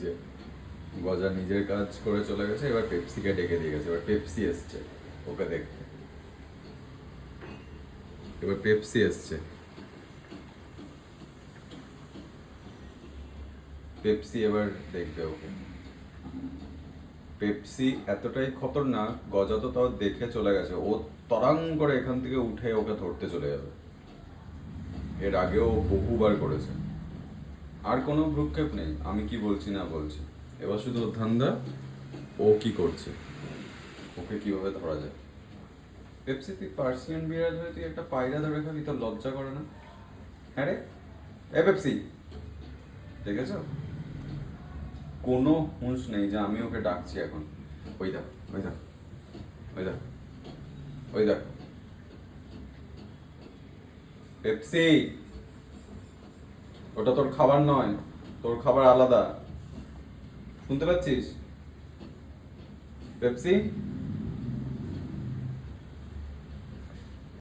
যে গজা নিজের কাজ করে চলে গেছে, এবার পেপসিকে ডেকে দিয়ে গেছে। এবার পেপসি এসছে ওকে দেখতে, এবার পেপসি এসছে। পেপসি এবার দেখবে ওকে। পেপসি এতটাই খতরনাক, গজা তো তাও দেখে চলে গেছে, ও তরাং করে এখান থেকে উঠে ওকে ধরতে চলে যাবে। এর আগেও বহুবার করেছে। আর কোনো ভ্রুক্ষেপ নেই, আমি কি বলছি না বলছি। এবার শুধু ওর ধান্দা ও কি করছে, ওকে কিভাবে ধরা যায়। পেপসি, তুই পার্সিয়ান বিড়াল হয়ে তুই একটা পায়রা ধরে খাবি, তোর লজ্জা করে না? হ্যাঁ রে, এ পেপসি, দেখেছ? কোনো হুঁশ নেই যে আমি ওকে ডাকছি এখন। ওই দেখ, ওই দেখ, ওই দেখ, ওই দেখ, পেপসি, ওটা তোর খাবার নয়, তোর খাবার আলাদা, শুনতে পাচ্ছিস? পেপসি।